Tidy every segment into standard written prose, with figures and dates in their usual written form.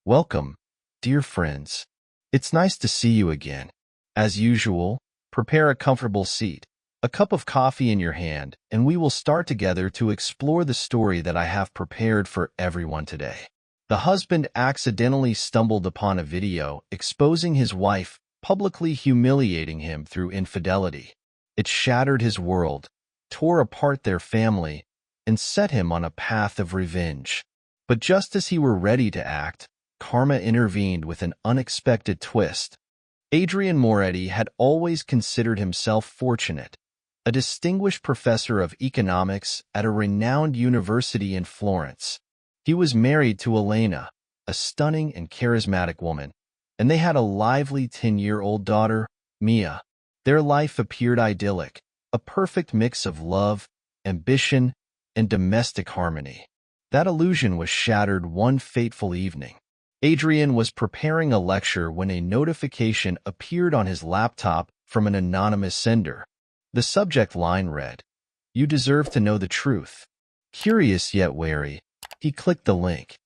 Welcome, dear friends. It's nice to see you again. As usual, prepare a comfortable seat, a cup of coffee in your hand, and we will start together to explore the story that I have prepared for everyone today. The husband accidentally stumbled upon a video exposing his wife, publicly humiliating him through infidelity. It shattered his world, tore apart their family, and set him on a path of revenge. But just as he were ready to act, karma intervened with an unexpected twist. Adrian Moretti had always considered himself fortunate, a distinguished professor of economics at a renowned university in Florence. He was married to Elena, a stunning and charismatic woman, and they had a lively 10-year-old daughter, Mia. Their life appeared idyllic, a perfect mix of love, ambition, and domestic harmony. That illusion was shattered one fateful evening. Adrian was preparing a lecture when a notification appeared on his laptop from an anonymous sender. The subject line read, "You deserve to know the truth." Curious yet wary, he clicked the link.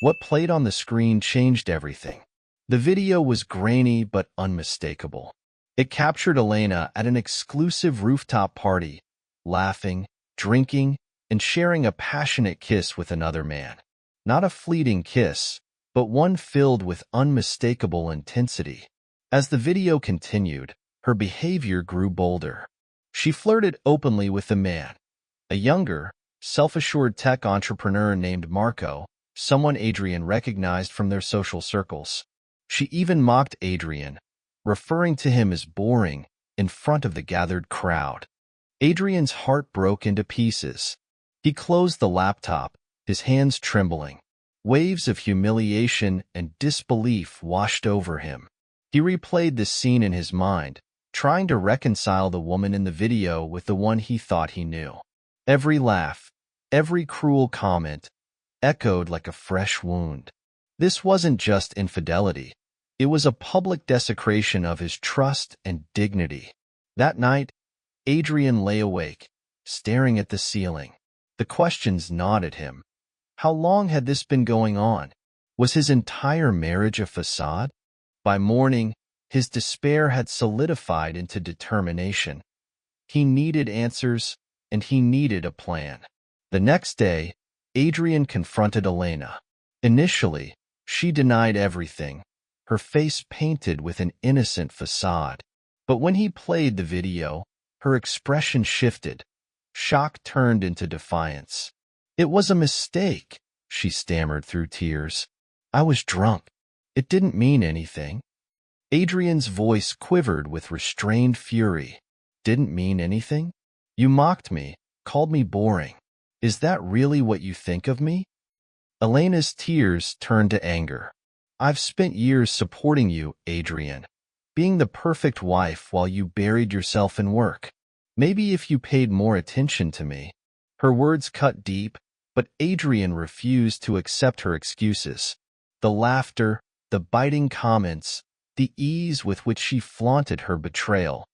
What played on the screen changed everything. The video was grainy but unmistakable. It captured Elena at an exclusive rooftop party, laughing, drinking, and sharing a passionate kiss with another man. Not a fleeting kiss, but one filled with unmistakable intensity. As the video continued, her behavior grew bolder. She flirted openly with the man, a younger, self-assured tech entrepreneur named Marco, someone Adrian recognized from their social circles. She even mocked Adrian, referring to him as boring in front of the gathered crowd. Adrian's heart broke into pieces. He closed the laptop, his hands trembling. Waves of humiliation and disbelief washed over him. He replayed this scene in his mind, trying to reconcile the woman in the video with the one he thought he knew. Every laugh, every cruel comment, echoed like a fresh wound. This wasn't just infidelity. It was a public desecration of his trust and dignity. That night, Adrian lay awake, staring at the ceiling. The questions gnawed at him. How long had this been going on? Was his entire marriage a facade? By morning, his despair had solidified into determination. He needed answers, and he needed a plan. The next day, Adrian confronted Elena. Initially, she denied everything, her face painted with an innocent facade. But when he played the video, her expression shifted. Shock turned into defiance. "It was a mistake," she stammered through tears. "I was drunk. It didn't mean anything." Adrian's voice quivered with restrained fury. "Didn't mean anything? You mocked me, called me boring. Is that really what you think of me?" Elena's tears turned to anger. "I've spent years supporting you, Adrian, being the perfect wife while you buried yourself in work. Maybe if you paid more attention to me." Her words cut deep, but Adrian refused to accept her excuses. The laughter, the biting comments, the ease with which she flaunted her betrayal.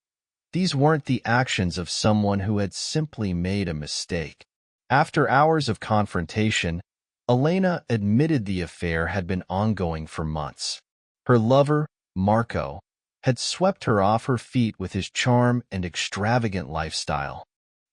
These weren't the actions of someone who had simply made a mistake. After hours of confrontation, Elena admitted the affair had been ongoing for months. Her lover, Marco, had swept her off her feet with his charm and extravagant lifestyle.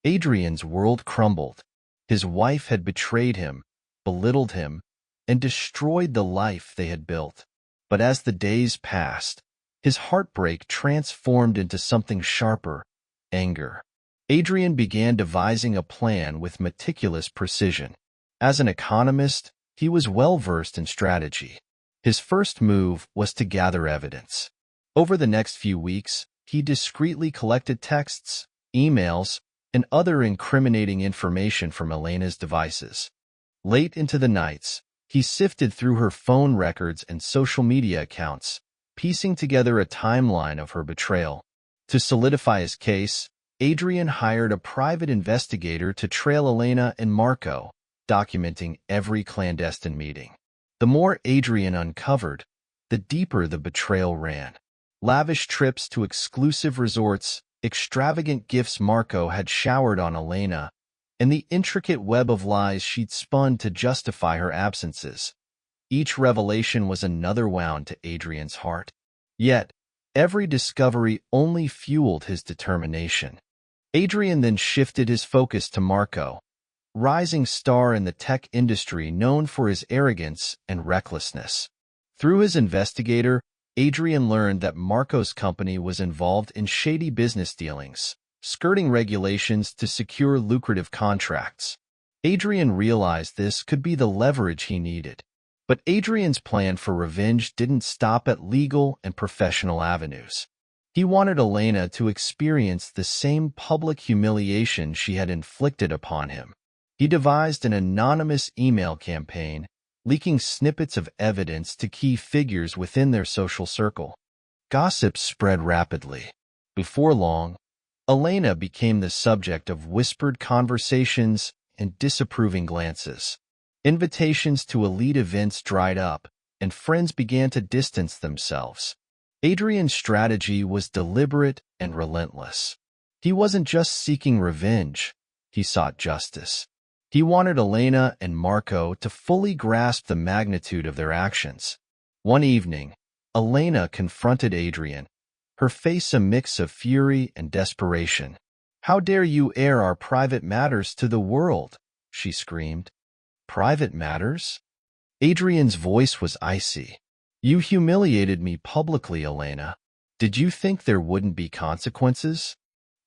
Adrian's world crumbled. His wife had betrayed him, belittled him, and destroyed the life they had built. But as the days passed, his heartbreak transformed into something sharper, anger. Adrian began devising a plan with meticulous precision. As an economist, he was well-versed in strategy. His first move was to gather evidence. Over the next few weeks, he discreetly collected texts, emails, and other incriminating information from Elena's devices. Late into the nights, he sifted through her phone records and social media accounts, piecing together a timeline of her betrayal. To solidify his case, Adrian hired a private investigator to trail Elena and Marco, documenting every clandestine meeting. The more Adrian uncovered, the deeper the betrayal ran. Lavish trips to exclusive resorts, extravagant gifts Marco had showered on Elena, and the intricate web of lies she'd spun to justify her absences. Each revelation was another wound to Adrian's heart. Yet, every discovery only fueled his determination. Adrian then shifted his focus to Marco, rising star in the tech industry known for his arrogance and recklessness. Through his investigator, Adrian learned that Marco's company was involved in shady business dealings, skirting regulations to secure lucrative contracts. Adrian realized this could be the leverage he needed. But Adrian's plan for revenge didn't stop at legal and professional avenues. He wanted Elena to experience the same public humiliation she had inflicted upon him. He devised an anonymous email campaign, leaking snippets of evidence to key figures within their social circle. Gossip spread rapidly. Before long, Elena became the subject of whispered conversations and disapproving glances. Invitations to elite events dried up, and friends began to distance themselves. Adrian's strategy was deliberate and relentless. He wasn't just seeking revenge, he sought justice. He wanted Elena and Marco to fully grasp the magnitude of their actions. One evening, Elena confronted Adrian, her face a mix of fury and desperation. "How dare you air our private matters to the world?" she screamed. "Private matters?" Adrian's voice was icy. "You humiliated me publicly, Elena. Did you think there wouldn't be consequences?"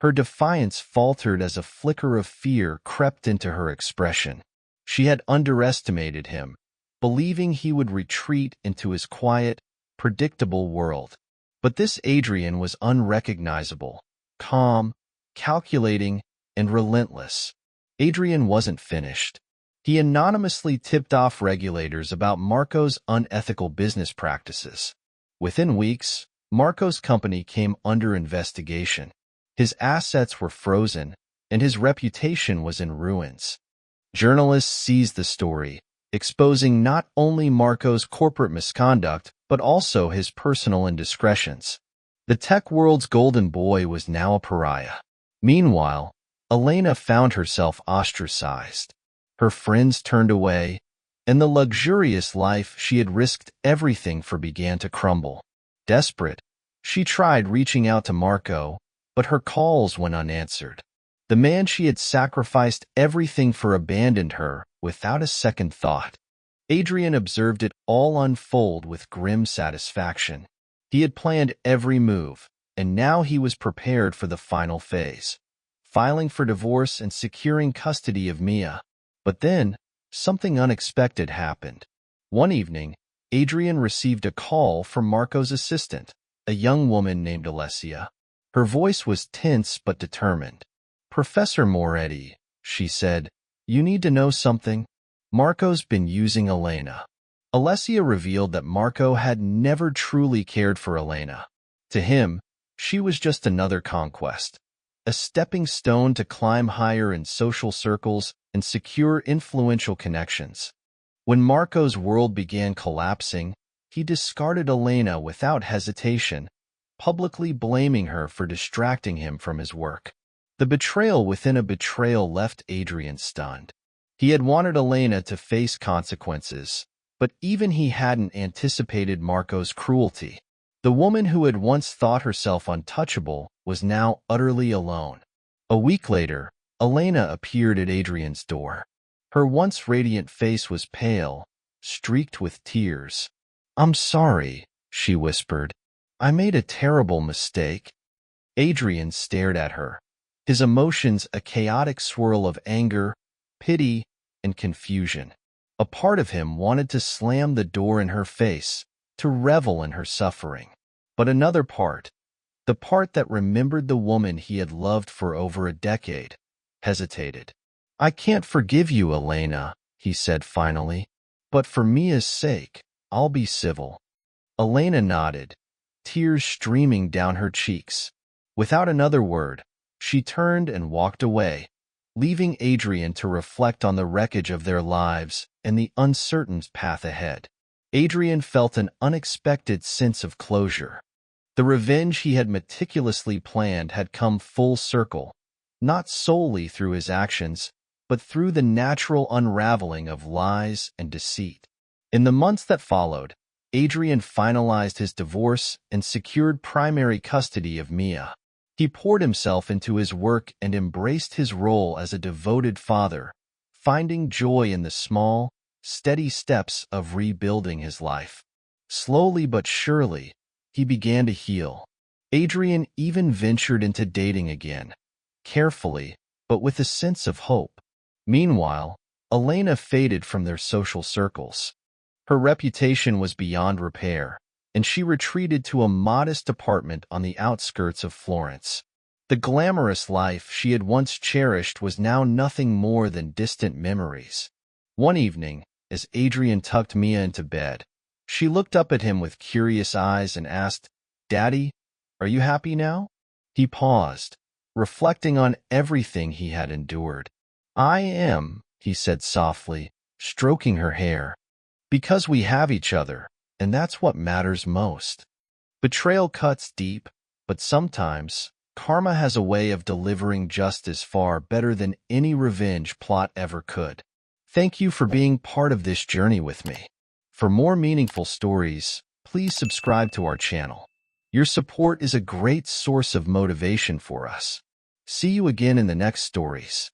Her defiance faltered as a flicker of fear crept into her expression. She had underestimated him, believing he would retreat into his quiet, predictable world. But this Adrian was unrecognizable, calm, calculating, and relentless. Adrian wasn't finished. He anonymously tipped off regulators about Marco's unethical business practices. Within weeks, Marco's company came under investigation. His assets were frozen, and his reputation was in ruins. Journalists seized the story, exposing not only Marco's corporate misconduct, but also his personal indiscretions. The tech world's golden boy was now a pariah. Meanwhile, Elena found herself ostracized. Her friends turned away, and the luxurious life she had risked everything for began to crumble. Desperate, she tried reaching out to Marco, but her calls went unanswered. The man she had sacrificed everything for abandoned her without a second thought. Adrian observed it all unfold with grim satisfaction. He had planned every move, and now he was prepared for the final phase, filing for divorce and securing custody of Mia. But then, something unexpected happened. One evening, Adrian received a call from Marco's assistant, a young woman named Alessia. Her voice was tense but determined. "Professor Moretti," she said, "you need to know something. Marco's been using Elena." Alessia revealed that Marco had never truly cared for Elena. To him, she was just another conquest, a stepping stone to climb higher in social circles and secure influential connections. When Marco's world began collapsing, he discarded Elena without hesitation, publicly blaming her for distracting him from his work. The betrayal within a betrayal left Adrian stunned. He had wanted Elena to face consequences, but even he hadn't anticipated Marco's cruelty. The woman who had once thought herself untouchable was now utterly alone. A week later, Elena appeared at Adrian's door. Her once radiant face was pale, streaked with tears. "I'm sorry," she whispered. "I made a terrible mistake." Adrian stared at her, his emotions a chaotic swirl of anger, pity, and confusion. A part of him wanted to slam the door in her face, to revel in her suffering. But another part, the part that remembered the woman he had loved for over a decade, hesitated. "I can't forgive you, Elena," he said finally, "but for Mia's sake, I'll be civil." Elena nodded, tears streaming down her cheeks. Without another word, she turned and walked away, leaving Adrian to reflect on the wreckage of their lives and the uncertain path ahead. Adrian felt an unexpected sense of closure. The revenge he had meticulously planned had come full circle, not solely through his actions, but through the natural unraveling of lies and deceit. In the months that followed, Adrian finalized his divorce and secured primary custody of Mia. He poured himself into his work and embraced his role as a devoted father, finding joy in the small, steady steps of rebuilding his life. Slowly but surely, he began to heal. Adrian even ventured into dating again, carefully, but with a sense of hope. Meanwhile, Elena faded from their social circles. Her reputation was beyond repair, and she retreated to a modest apartment on the outskirts of Florence. The glamorous life she had once cherished was now nothing more than distant memories. One evening, as Adrian tucked Mia into bed, she looked up at him with curious eyes and asked, "Daddy, are you happy now?" He paused, reflecting on everything he had endured. "I am," he said softly, stroking her hair, "because we have each other, and that's what matters most." Betrayal cuts deep, but sometimes karma has a way of delivering justice far better than any revenge plot ever could. Thank you for being part of this journey with me. For more meaningful stories, please subscribe to our channel. Your support is a great source of motivation for us. See you again in the next stories.